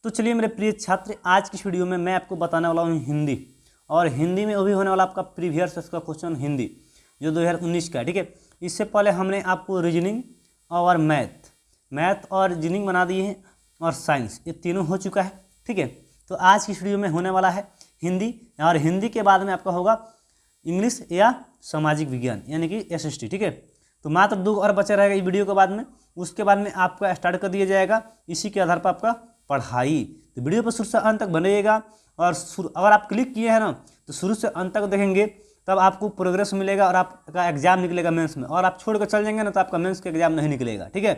तो चलिए मेरे प्रिय छात्र, आज की वीडियो में मैं आपको बताने वाला हूँ हिंदी। और हिंदी में वो भी होने वाला आपका प्रीवियस का क्वेश्चन हिंदी जो 2019 का है। ठीक है, इससे पहले हमने आपको रीजनिंग और मैथ और रीजनिंग बना दिए हैं और साइंस, ये तीनों हो चुका है। ठीक है, तो आज की वीडियो में होने वाला है हिंदी, और हिंदी के बाद में आपका होगा इंग्लिश या सामाजिक विज्ञान यानी कि SST। ठीक है, तो मात्र 2 और बचा रहेगा इस वीडियो के बाद में। उसके बाद में आपका स्टार्ट कर दिया जाएगा इसी के आधार पर आपका पढ़ाई। तो वीडियो पर शुरू से अंत तक बनेगा, और अगर आप क्लिक किए हैं ना तो शुरू से अंत तक देखेंगे, तब आपको प्रोग्रेस मिलेगा और आपका एग्जाम निकलेगा मेंस में। और आप छोड़ कर चल जाएंगे ना तो आपका मेंस का एग्जाम नहीं निकलेगा। ठीक है,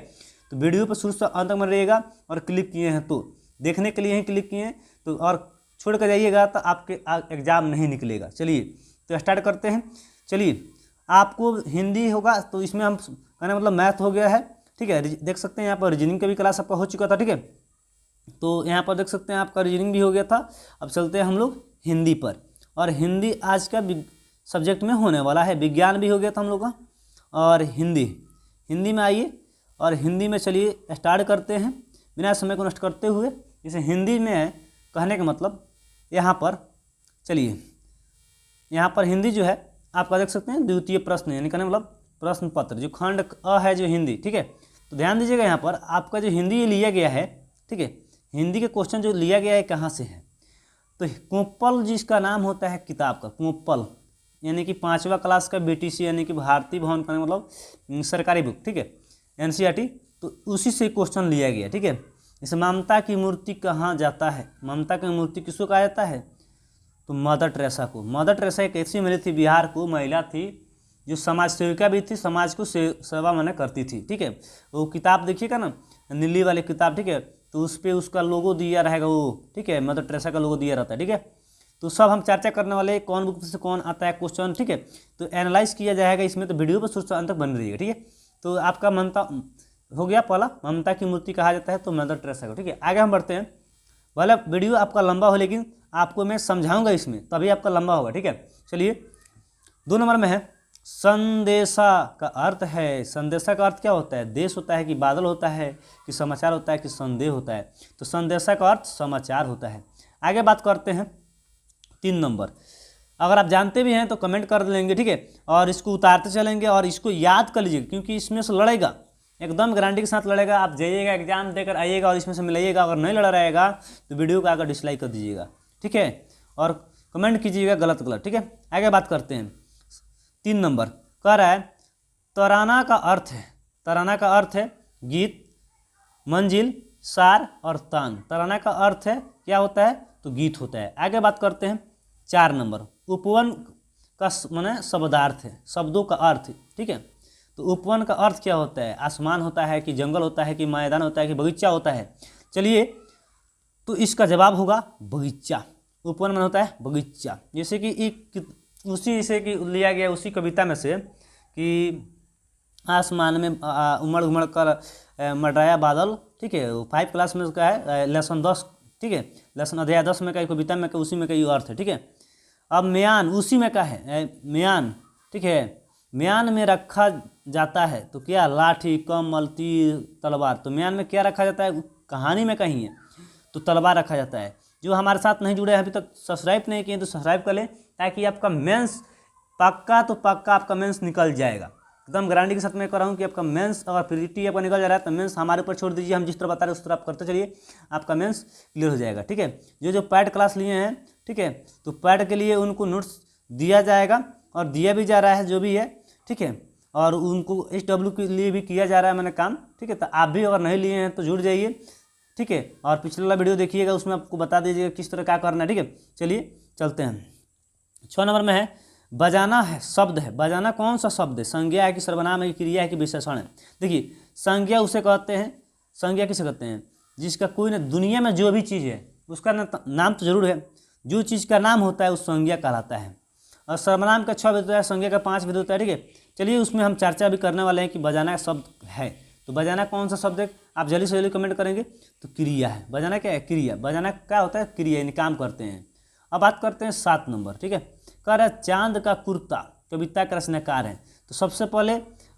तो वीडियो पर शुरू से अंत तक बने रहिएगा, और क्लिक किए हैं तो देखने के लिए ही क्लिक किए हैं तो, और छोड़ कर जाइएगा तो आपके एग्जाम नहीं निकलेगा। चलिए तो स्टार्ट करते हैं। चलिए, आपको हिंदी होगा तो इसमें हम कहने मतलब मैथ हो गया है। ठीक है, देख सकते हैं यहाँ पर रीजनिंग का भी क्लास आपका हो चुका था। ठीक है, तो यहाँ पर देख सकते हैं आपका रीजनिंग भी हो गया था। अब चलते हैं हम लोग हिंदी पर, और हिंदी आज का सब्जेक्ट में होने वाला है। विज्ञान भी हो गया था हम लोग का, और हिंदी में आइए, और हिंदी में चलिए स्टार्ट करते हैं बिना समय को नष्ट करते हुए। जैसे हिंदी में है कहने का मतलब यहाँ पर, चलिए यहाँ पर हिंदी जो है आपका देख सकते हैं द्वितीय प्रश्न यानी कहने मतलब प्रश्न पत्र जो खंड अ है जो हिंदी। ठीक है, तो ध्यान दीजिएगा यहाँ पर आपका जो हिंदी लिया गया है। ठीक है, हिंदी के क्वेश्चन जो लिया गया है कहाँ से है, तो कोप्पल जिसका नाम होता है किताब का, कोप्पल यानी कि 5वां क्लास का BTC यानी कि भारतीय भवन का मतलब सरकारी बुक। ठीक है, NCERT, तो उसी से क्वेश्चन लिया गया। ठीक है, जैसे ममता की मूर्ति कहाँ जाता है, ममता की मूर्ति किसको कहा जाता है, तो मदर टेरेसा को। मदर टेरेसा एक ऐसी महिला थी, बिहार को महिला थी जो समाज सेविका भी थी, समाज को सेवा माने करती थी। ठीक है, वो किताब देखिएगा ना, नीली वाली किताब। ठीक है, तो उस पर उसका लोगो दिया रहेगा वो। ठीक है, मदर टेरेसा का लोगो दिया रहता है। ठीक है, तो सब हम चर्चा करने वाले कौन बुक से कौन आता है क्वेश्चन। ठीक है, तो एनालाइज किया जाएगा इसमें, तो वीडियो पर शुरू से अंत तक बन रही है। ठीक है, तो आपका ममता हो गया पहला, ममता की मूर्ति कहा जाता है तो मदर टेरेसा को। ठीक है, आगे हम बढ़ते हैं। भले वीडियो आपका लंबा हो लेकिन आपको मैं समझाऊंगा इसमें, तभी आपका लंबा होगा। ठीक है, चलिए 2 नंबर में है संदेशा का अर्थ है। संदेशा का अर्थ क्या होता है, देश होता है कि बादल होता है कि समाचार होता है कि संदेह होता है, तो संदेशा का अर्थ समाचार होता है। आगे बात करते हैं 3 नंबर। अगर आप जानते भी हैं तो कमेंट कर लेंगे। ठीक है, और इसको उतारते चलेंगे और इसको याद कर लीजिएगा, क्योंकि इसमें से लड़ेगा, एकदम गारंटी के साथ लड़ेगा। आप जाइएगा एग्जाम देकर आइएगा और इसमें से मिलाइएगा। अगर नहीं लड़ रहेगा तो वीडियो को आकर डिसलाइक कर दीजिएगा। ठीक है, और कमेंट कीजिएगा गलत। ठीक है, आगे बात करते हैं। 3 नंबर कह रहा है तराना का अर्थ है, तराना का अर्थ है गीत, मंजिल, सार और तान। तराना का अर्थ है क्या होता है, तो गीत होता है। आगे बात करते हैं 4 नंबर। उपवन का माने शब्दार्थ है, शब्दों का अर्थ। ठीक है, तो उपवन का अर्थ क्या होता है, आसमान होता है कि जंगल होता है कि मैदान होता है कि बगीचा होता है। चलिए, तो इसका जवाब होगा बगीचा। उपवन में होता है बगीचा। जैसे कि एक उसी से कि लिया गया उसी कविता में से कि आसमान में उमड़ उमड़ कर मंडराया बादल। ठीक है, 5 क्लास में का है, लेसन 10। ठीक है, लेसन अध्याय 10 में का कविता में का उसी में का ये अर्थ है। ठीक है, अब म्यान उसी में का है, म्यान। ठीक है, म्यान में रखा जाता है तो क्या, लाठी, कमल, तीर, तलवार। तो म्यान में क्या रखा जाता है, कहानी में कहीं है तो तलवार रखा जाता है। जो हमारे साथ नहीं जुड़े हैं अभी तक, सब्सक्राइब नहीं किए तो सब्सक्राइब कर लें, ताकि आपका मेंस पक्का तो पक्का आपका मेंस निकल जाएगा। एकदम गारंटी के साथ मैं कर रहा हूँ कि आपका मेंस अगर प्रीटी आपका निकल जा रहा है तो मेंस हमारे ऊपर छोड़ दीजिए, हम जिस तरह बता रहे हैं उस तरह आप करते चलिए, आपका मेंस क्लियर हो जाएगा। ठीक है, जो पैड क्लास लिए हैं, ठीक है, तो पैड के लिए उनको नोट्स दिया जाएगा और दिया भी जा रहा है जो भी है। ठीक है, और उनको SW के लिए भी किया जा रहा है मैंने काम। ठीक है, तो आप भी अगर नहीं लिए हैं तो जुड़ जाइए। ठीक है, और पिछले वाला वीडियो देखिएगा, उसमें आपको बता दीजिएगा किस तरह क्या करना है। ठीक है, चलिए चलते हैं। 6 नंबर में है बजाना है, शब्द है। बजाना कौन सा शब्द है, संज्ञा है कि सर्वनाम है कि क्रिया है कि विशेषण है। देखिए, संज्ञा उसे कहते हैं, संज्ञा किसे कहते हैं, जिसका कोई ना दुनिया में जो भी चीज़ है उसका नाम तो जरूर है, जो चीज़ का नाम होता है उस संज्ञा कहलाता है। और सर्वनाम का 6 विध होता है, संज्ञा का 5 विध होता है। ठीक है, चलिए उसमें हम चर्चा भी करने वाले हैं कि बजाना शब्द है, तो बजाना कौन सा शब्द है, आप जल्दी से जल्दी कमेंट करेंगे। तो क्रिया है, बजाना क्या है, क्रिया। बजाना क्या होता है, क्रिया यानी काम करते हैं। अब बात करते हैं 7 नंबर। ठीक है, कह रहा है चांद का कुर्ता कविता का रचनाकार है। तो सबसे पहले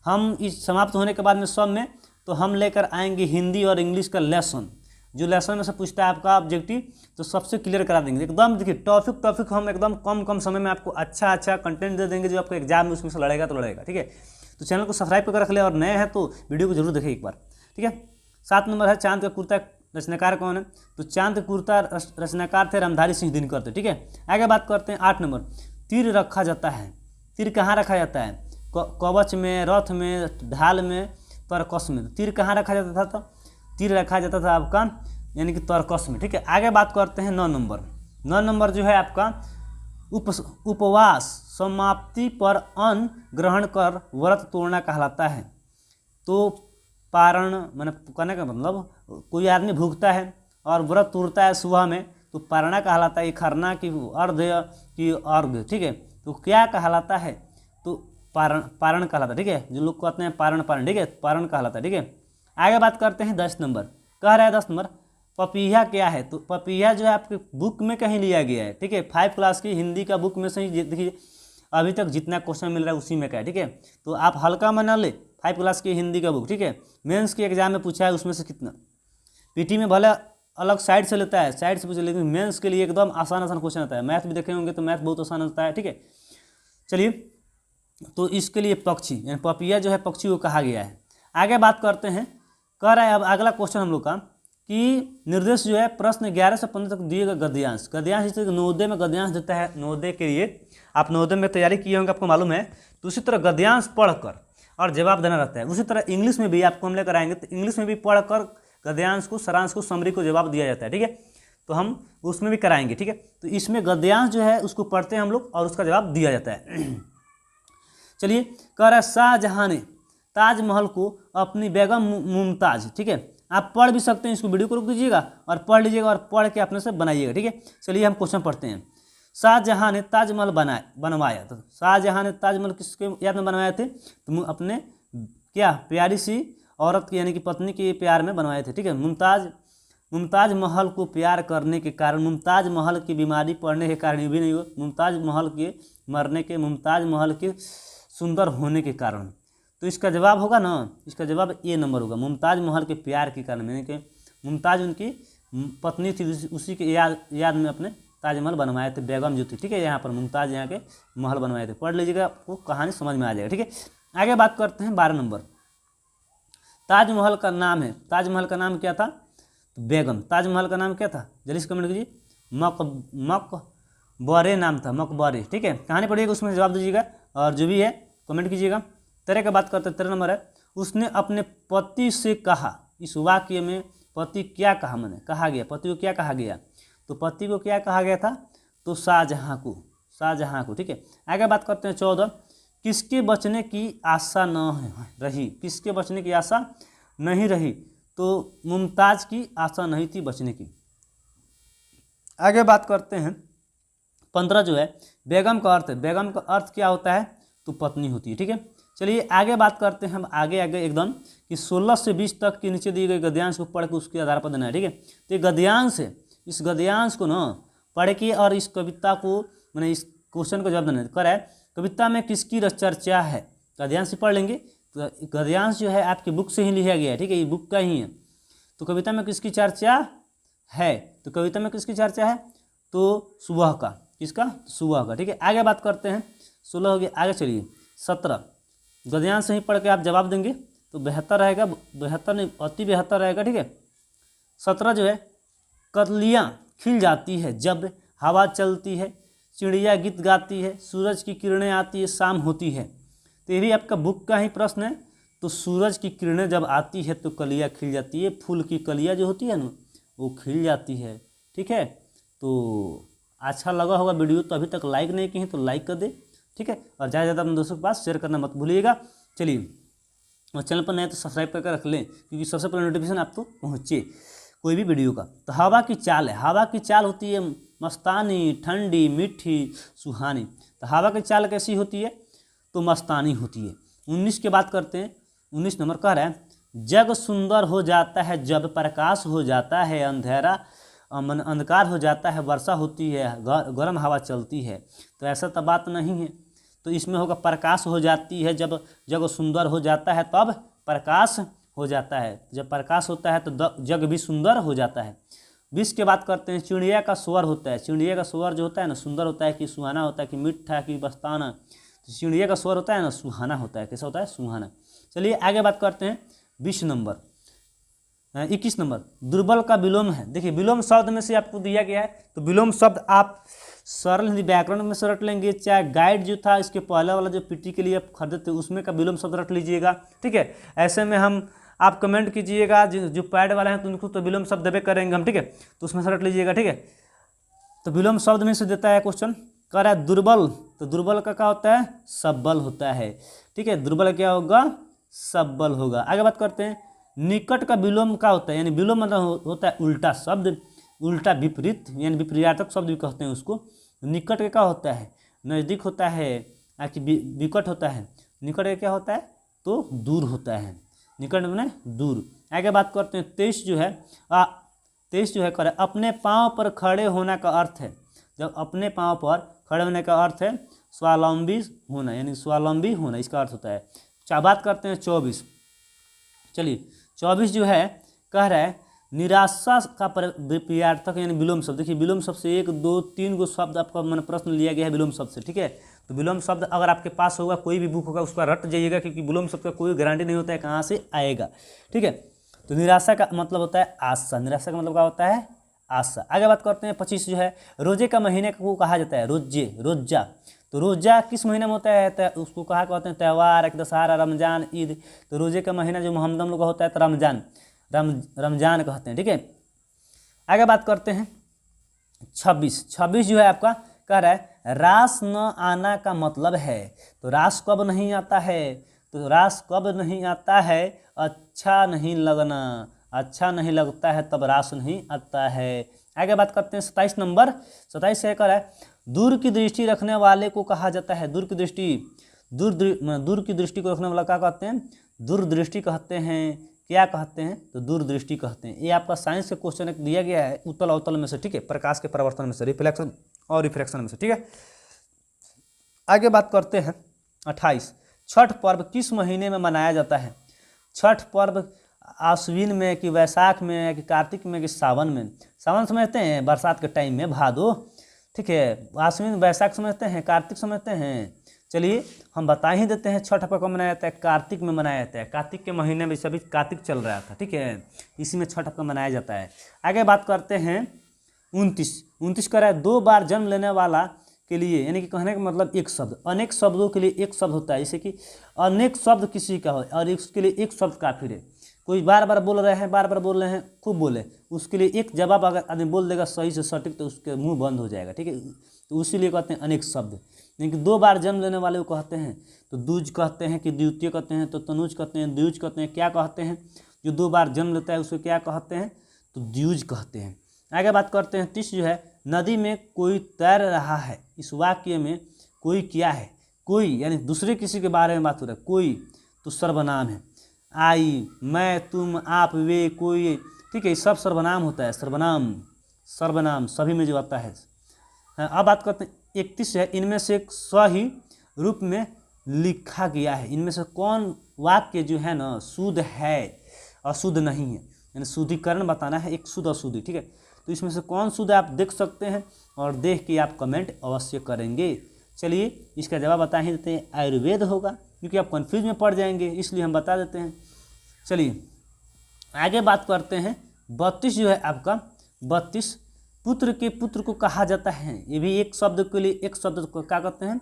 हम इस समाप्त होने के बाद में सब में तो हम लेकर आएंगे हिंदी और इंग्लिश का लेसन। जो लेसन में से पूछता है आपका ऑब्जेक्टिव, तो सबसे क्लियर करा देंगे एकदम। देखिए टॉपिक हम एकदम कम समय में आपको अच्छा कंटेंट दे देंगे, जो आपको एग्जाम में उसमें से लड़ेगा तो लड़ेगा, ठीक है। तो चैनल को सब्सक्राइब करके रख ले, और नए हैं तो वीडियो को जरूर देखें एक बार, ठीक है। 7 नंबर है चांद का कुर्ता रचनाकार कौन है? तो चांद का कुर्ता रचनाकार थे रामधारी सिंह दिनकर थे, ठीक है। आगे बात करते हैं 8 नंबर, तीर रखा जाता है। तीर कहाँ रखा जाता है? कवच में, रथ में, ढाल में, तरकस में। तीर कहाँ रखा जाता था? तीर रखा जाता था आपका यानी कि तरकस में, ठीक है। आगे बात करते हैं 9 नंबर। 9 नंबर जो है आपका उपवास समाप्ति पर अन्न ग्रहण कर व्रत तोड़ना कहलाता है। तो पारण मैंने कहने का मतलब कोई आदमी भूखता है और व्रत तोड़ता है सुबह में, तो पारणा कहलाता है। खरना की अर्घ्य की अर्घ्य, ठीक है। तो क्या कहलाता है? तो पारण कहलाता है, ठीक है। जो लोग कहते हैं पारण, ठीक है, पारण कहलाता है, ठीक है। आगे बात करते हैं 10 नंबर। कह रहा है 10 नंबर, पपीहा क्या है? तो पपीहा जो है आपके बुक में कहीं लिया गया है, ठीक है। 5 क्लास की हिंदी का बुक में से ही देखिए अभी तक जितना क्वेश्चन मिल रहा है उसी में का है, ठीक है। तो आप हल्का में न ले 5 क्लास की हिंदी का बुक, ठीक है। मेंस के एग्जाम में पूछा है उसमें से कितना, पीटी में भले अलग साइड से लेता है, साइड से पूछे, लेकिन मेंस के लिए एकदम आसान क्वेश्चन आता है। मैथ भी देखे होंगे तो मैथ बहुत आसान होता है, ठीक है। चलिए, तो इसके लिए पक्षी यानी पपीहा जो है पक्षी को कहा गया है। आगे बात करते हैं, कह रहा है अब अगला क्वेश्चन हम लोग का कि निर्देश जो है प्रश्न 11 से 15 तक दिए गए गद्यांश जैसे नवोदय में गद्यांश देता है। नवोदय के लिए आप नवोदय में तैयारी किए होंगे, आपको मालूम है। तो उसी तरह गद्यांश पढ़कर और जवाब देना रहता है। उसी तरह इंग्लिश में भी आपको हम लेकर आएंगे, तो इंग्लिश में भी पढ़कर गद्यांश को, सारांश को, समरी को जवाब दिया जाता है, ठीक है। तो हम उसमें भी कराएंगे, ठीक है। तो इसमें गद्यांश जो है उसको पढ़ते हैं हम लोग और उसका जवाब दिया जाता है। चलिए, कह रहा है शाहजहां ने ताजमहल को अपनी बेगम मुमताज, ठीक है। आप पढ़ भी सकते हैं, इसको वीडियो को रोक दीजिएगा और पढ़ लीजिएगा और पढ़ के अपने से बनाइएगा, ठीक है। चलिए हम क्वेश्चन पढ़ते हैं। शाहजहां ने ताजमहल बनवाया। तो शाहजहां ने ताजमहल किसके याद में बनवाए थे? तो अपने क्या प्यारी सी औरत की यानी कि पत्नी के प्यार में बनवाए थे, ठीक है। मुमताज महल को प्यार करने के कारण, मुमताज महल की बीमारी पड़ने के कारण, ये भी नहीं हो, मुमताज महल के मरने के, मुमताज महल के सुंदर होने के कारण। तो इसका जवाब होगा ना, इसका जवाब ए नंबर होगा, मुमताज महल के प्यार के कारण, यानी कि मुमताज उनकी पत्नी थी, उसी के याद में अपने ताजमहल बनवाए थे, बेगम जो थी, ठीक है। यहाँ पर मुमताज यहाँ के महल बनवाए थे। पढ़ लीजिएगा, आपको कहानी समझ में आ जाएगा, ठीक है। आगे बात करते हैं 12 नंबर। ताजमहल का नाम है, ताजमहल का नाम क्या था? तो बेगम। ताजमहल का नाम क्या था? जल्दी से कमेंट कीजिए। मकबरे नाम था, मकबरे, ठीक है। कहानी पढ़िएगा, उसमें जवाब दीजिएगा और जो भी है कमेंट कीजिएगा। 13 का बात करते हैं। 13 नंबर है, उसने अपने पति से कहा। इस वाक्य में पति क्या कहा, मैंने कहा गया, पति को क्या कहा गया? तो पति को क्या कहा गया था? तो शाहजहां को, ठीक है। आगे बात करते हैं 14, किसके बचने की आशा न रही? किसके बचने की आशा नहीं रही? तो मुमताज की आशा नहीं थी बचने की। आगे बात करते हैं 15 जो है, बेगम का अर्थ है। बेगम का अर्थ क्या होता है? तो पत्नी होती है, ठीक है। चलिए आगे बात करते हैं हम आगे एकदम कि 16 से 20 तक के नीचे दिए गए गद्यांश को पढ़ के उसके आधार पर देना है, ठीक है। तो ये गद्यांश है, इस गद्यांश को ना पढ़ के और इस कविता को मैंने इस क्वेश्चन को जवाब देना है। कविता में किसकी चर्चा है? गद्यांश से पढ़ लेंगे। तो गद्यांश जो है आपकी बुक से ही लिया गया है, ठीक है, ये बुक का ही है। तो कविता में किसकी चर्चा है? तो कविता में किसकी चर्चा है? तो सुबह का, किसका? सुबह का, ठीक है। आगे बात करते हैं, 16 हो गया। आगे चलिए 17, गद्यांश से ही पढ़ के आप जवाब देंगे तो बेहतर रहेगा, बेहतर नहीं अति बेहतर रहेगा, ठीक है। 17 जो है, कलियाँ खिल जाती है जब हवा चलती है, चिड़िया गीत गाती है, सूरज की किरणें आती है, शाम होती है। तो ये भी आपका बुक का ही प्रश्न है। तो सूरज की किरणें जब आती है तो कलियाँ खिल जाती है, फूल की कलियाँ जो होती है ना वो खिल जाती है, ठीक है। तो अच्छा लगा होगा वीडियो, तो अभी तक लाइक नहीं की है तो लाइक कर दे, ठीक है। और ज़्यादा से ज़्यादा अपने दोस्तों के पास शेयर करना मत भूलिएगा। चलिए, और चैनल पर नए तो सब्सक्राइब करके रख लें, क्योंकि सबसे पहले नोटिफिकेशन आपको पहुँचे कोई भी वीडियो का। तो हवा की चाल है, हवा की चाल होती है मस्तानी, ठंडी, मीठी, सुहानी। तो हवा की चाल कैसी होती है? तो मस्तानी होती है। 19 की बात करते हैं। 19 नंबर कह रहा है, जग सुंदर हो जाता है जब प्रकाश हो जाता है, अंधकार हो जाता है, वर्षा होती है, गर्म हवा चलती है। तो ऐसा तो बात नहीं है। तो इसमें होगा प्रकाश हो जाती है जब जग सुंदर हो जाता है तब प्रकाश हो जाता है। जब प्रकाश होता है तो जग भी सुंदर हो जाता है। 20 के बात करते हैं, चिड़िया का स्वर होता है। चिड़िया का स्वर जो होता है ना, सुंदर होता है कि सुहाना होता है कि मीठा कि बस्ताना। तो चिड़िया का स्वर होता है ना, सुहाना होता है। कैसा होता है? सुहाना। चलिए आगे बात करते हैं 20 नंबर 21 नंबर, दुर्बल का विलोम है। देखिए विलोम शब्द में से आपको दिया गया है, तो विलोम शब्द आप सरल हिंदी व्याकरण में से रट लेंगे, चाहे गाइड जो था इसके पहले वाला जो पीटी के लिए आप खरीदते थे उसमें का विलोम शब्द रट लीजिएगा। ठीक है, ऐसे में हम आप कमेंट कीजिएगा, जो पैड वाला है तो उनको तो विलोम शब्द देवे करेंगे हम। ठीक है, तो उसमें से रट लीजिएगा। ठीक है, तो विलोम शब्द में से देता है क्वेश्चन, कह रहा है दुर्बल, तो दुर्बल का क्या होता है? सबल होता है। ठीक है, दुर्बल क्या होगा? सबल होगा। आगे बात करते हैं, निकट का विलोम क्या होता है? यानी विलोम मतलब होता है उल्टा शब्द, उल्टा विपरीत, यानी विपर्यार्थक शब्द भी कहते हैं उसको। निकट का क्या होता है? नज़दीक होता है, कि विकट होता है। निकट का क्या होता है? तो दूर होता है। निकट माने दूर। आगे बात करते हैं 23 जो है 23 जो है कर अपने पाँव पर खड़े होने का अर्थ है। जब अपने पाँव पर खड़े होने का अर्थ है स्वावलंबी होना, यानी स्वावलंबी होना, इसका अर्थ होता है। बात करते हैं 24। चलिए 24 जो है कह रहा है निराशा का विपर्यार्थक यानी विलोम शब्द। देखिए विलोम शब्द से 1 2 3 गो शब्द आपका मन प्रश्न लिया गया है विलोम शब्द से। ठीक है, तो विलोम शब्द अगर आपके पास होगा, कोई भी बुक होगा उसका रट जाइएगा, क्योंकि विलोम शब्द का कोई गारंटी नहीं होता है कहाँ से आएगा। ठीक है, तो निराशा का मतलब होता है आशा। निराशा का मतलब क्या होता है? आशा। आगे बात करते हैं 25 जो है, रोजे का महीने को कहा जाता है रोजे, रोजा। तो रोजा किस महीने में होता है? उसको कहा कहते हैं त्यौहार, दशहरा, रमजान, ईद। तो रोजे का महीना जो मोहम्मद लोग का होता है तो रमजान, रमजान कहते हैं। ठीक है, आगे बात करते हैं 26 जो है आपका कह रहा है रास न आना का मतलब है। तो रास कब नहीं आता है? तो रास कब नहीं आता है? अच्छा नहीं लगना, अच्छा नहीं लगता है तब रास नहीं आता है। आगे बात करते हैं 27 नंबर 27 से कह रहा है दूर की दृष्टि रखने वाले को कहा जाता है। दूर की दृष्टि, दूर की दृष्टि को रखने वाला क्या कहते हैं? दूरदृष्टि कहते हैं। क्या कहते हैं? तो दूरदृष्टि कहते हैं। ये आपका साइंस का क्वेश्चन एक दिया गया है उत्तल अवतल में से। ठीक है, प्रकाश के परावर्तन में से, रिफ्लेक्शन और रिफ्रैक्शन में से। ठीक है, आगे बात करते हैं 28 छठ पर्व किस महीने में मनाया जाता है? छठ पर्व आश्विन में कि वैशाख में कि कार्तिक में कि सावन में? सावन समझते हैं बरसात के टाइम में, भादो। ठीक है, आश्विन वैशाख समझते हैं, कार्तिक समझते हैं। चलिए हम बता ही देते हैं, छठ पर्व कब मनाया जाता है? कार्तिक में मनाया जाता है। कार्तिक के महीने में, सभी कार्तिक चल रहा था। ठीक है, इसी में छठ पर्व मनाया जाता है। आगे बात करते हैं 29 कर रहा है 2 बार जन्म लेने वाला के लिए, यानी कि कहने का मतलब एक शब्द, अनेक शब्दों के लिए एक शब्द होता है। जैसे कि अनेक शब्द किसी का हो और उसके लिए एक शब्द काफी है। कोई बार बार बोल रहे हैं, बार बार बोल रहे हैं, खूब बोले, उसके लिए एक जवाब अगर आदमी बोल देगा सही से सटीक तो उसके मुंह बंद हो जाएगा। ठीक है, तो उसीलिए कहते हैं अनेक शब्द। यानी कि 2 बार जन्म लेने वाले को कहते हैं तो दूज कहते हैं, कि द्वितीय कहते हैं, तो तनुज कहते हैं, द्विज कहते हैं। क्या कहते हैं? जो 2 बार जन्म लेता है उसको क्या कहते हैं? तो द्विज कहते हैं। आगे बात करते हैं 30 जो है नदी में कोई तैर रहा है। इस वाक्य में कोई क्या है? कोई यानी दूसरे किसी के बारे में बात हो रहा है। कोई तो सर्वनाम है। आई, मैं, तुम, आप, वे, कोई। ठीक है, सब सर्वनाम होता है। सर्वनाम, सर्वनाम सभी में जो आता है। अब बात करते हैं 31 है, इनमें से एक सही रूप में लिखा गया है। इनमें से कौन वाक्य जो है ना शुद्ध है, अशुद्ध नहीं है, यानी शुद्धिकरण बताना है, एक शुद्ध अशुद्धि। ठीक है, तो इसमें से कौन शुद्ध है आप देख सकते हैं और देख के आप कमेंट अवश्य करेंगे। चलिए इसका जवाब बता ही देते हैं, आयुर्वेद होगा, क्योंकि आप कंफ्यूज में पड़ जाएंगे इसलिए हम बता देते हैं। चलिए आगे बात करते हैं 32 जो है आपका 32 पुत्र के पुत्र को कहा जाता है। ये भी एक शब्द के लिए एक शब्द को क्या कहते हैं?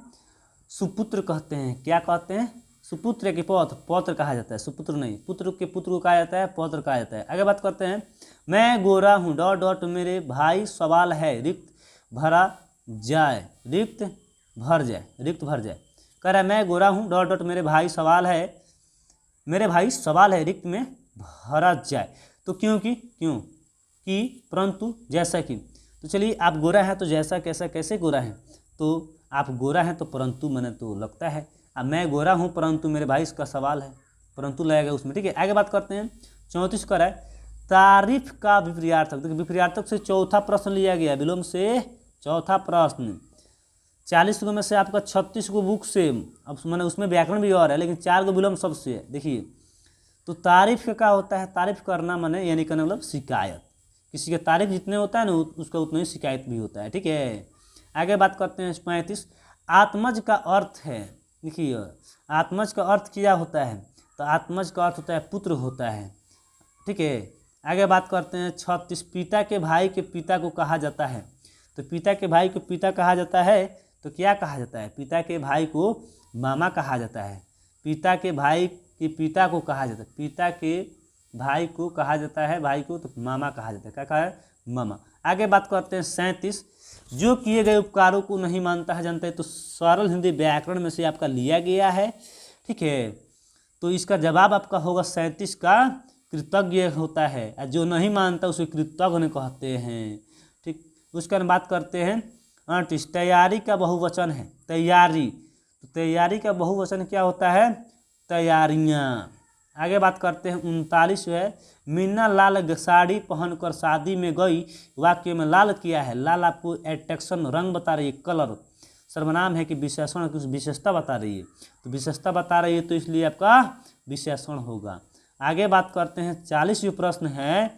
सुपुत्र कहते हैं। क्या कहते हैं? सुपुत्र के पौत्र, पौत्र कहा जाता है, सुपुत्र नहीं। पुत्र के पुत्र को कहा जाता है, पौत्र कहा जाता है। आगे बात करते हैं मैं गोरा हूँ डॉट डॉट मेरे भाई सवाल है रिक्त भरा जाए, रिक्त भर जाए, रिक्त भर जाए। कह रहा है मैं गोरा हूँ डॉट डॉट मेरे भाई सवाल है, मेरे भाई सवाल है रिक्त में भरा जाए। तो क्योंकि, क्यों कि, परंतु, जैसा कि। तो चलिए आप गोरा हैं तो जैसा कैसा कैसे गोरा हैं? तो आप गोरा हैं तो परंतु मैंने तो लगता है। अब मैं गोरा हूँ परंतु मेरे भाई इसका सवाल है, परंतु लगेगा उसमें। ठीक है, आगे बात करते हैं 34 कर है तारीफ का विपर्यार्थक। देखिए विपर्यार्थक से चौथा प्रश्न लिया गया, विलोम से चौथा प्रश्न। 40 गो में से आपका 36 गो बुक से, अब मैंने उसमें व्याकरण भी और है, लेकिन 4 गो विलोम शब्द से है। देखिए तो तारीफ का क्या होता है, तारीफ करना माने यानी कहने मतलब शिकायत, किसी के तारीफ जितने होता है ना उसका उतना ही शिकायत भी होता है, ठीक है। आगे बात करते हैं 35, आत्मज का अर्थ है, देखिए आत्मज का अर्थ क्या होता है, तो आत्मज का अर्थ होता है पुत्र होता है, ठीक है। आगे बात करते हैं 36, पिता के भाई के पिता को कहा जाता है, तो पिता के भाई को पिता कहा जाता है तो क्या कहा जाता है, पिता के भाई को मामा कहा जाता है, पिता के भाई के पिता को कहा जाता है, पिता के भाई को कहा जाता है, भाई को तो मामा कहा जाता है, क्या कहा है, मामा। आगे बात करते हैं 37, जो किए गए उपकारों को नहीं मानता है जानते हैं, तो सरल हिंदी व्याकरण में से आपका लिया गया है, ठीक है। तो इसका जवाब आपका होगा 37 का कृतज्ञ होता है, और जो नहीं मानता उसे कृतज्ञ कहते हैं, ठीक। उसका बात करते हैं 38, तैयारी का बहुवचन है, तैयारी, तो तैयारी का बहुवचन क्या होता है, तैयारियाँ। आगे बात करते हैं 39 है, मीना लाल साड़ी पहनकर शादी में गई, वाक्य में लाल किया है, लाल आपको एट्रैक्शन रंग बता रही है, कलर, सर्वनाम है कि विशेषण की विशेषता बता रही है, तो विशेषता बता रही है तो इसलिए आपका विशेषण होगा। आगे बात करते हैं 40 जो प्रश्न है,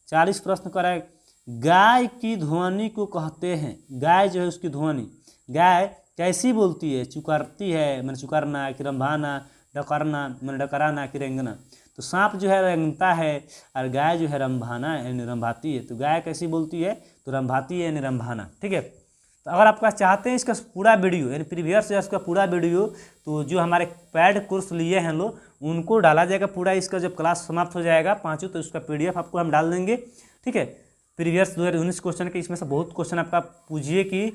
40 प्रश्न करें, गाय की ध्वनि को कहते हैं, गाय जो है उसकी ध्वनि, गाय कैसी बोलती है, चुकारती है मैंने चुकारना कि रंभाना, डकरना मैंने डकराना कि रेंगना, तो सांप जो है रेंगता है और गाय जो है रंभाना यानी रंभाती है, तो गाय कैसी बोलती है, तो रंभाती है यानी रंभाना, ठीक है। तो अगर आपका चाहते हैं इसका पूरा वीडियो यानी प्रीवियस ईयर्स का पूरा वीडियो, तो जो हमारे पैड कोर्स लिए हैं लोग उनको डाला जाएगा पूरा, इसका जब क्लास समाप्त हो जाएगा 5 तो इसका PDF आपको हम डाल देंगे, ठीक है। प्रीवियस 2019 क्वेश्चन के, इसमें से बहुत क्वेश्चन आपका पूछिए कि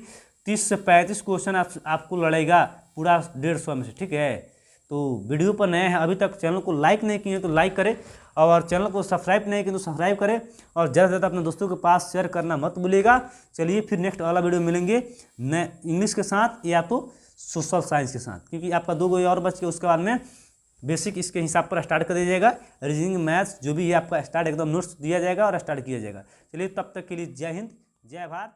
30 से 35 क्वेश्चन आपको लड़ेगा पूरा 150 में से, ठीक है। तो वीडियो पर नए हैं, अभी तक चैनल को लाइक नहीं किए तो लाइक करें, और चैनल को सब्सक्राइब नहीं किए तो सब्सक्राइब करें, और ज़्यादा से ज़्यादा अपने दोस्तों के पास शेयर करना मत भूलिएगा। चलिए फिर नेक्स्ट वाला वीडियो मिलेंगे नए इंग्लिश के साथ या तो सोशल साइंस के साथ, क्योंकि आपका 2 गो और बच के उसके बाद में बेसिक इसके हिसाब पर स्टार्ट कर दिया जाएगा, रीजनिंग मैथ्स जो भी है आपका स्टार्ट एकदम नोट्स दिया जाएगा और स्टार्ट किया जाएगा। चलिए तब तक के लिए जय हिंद, जय भारत।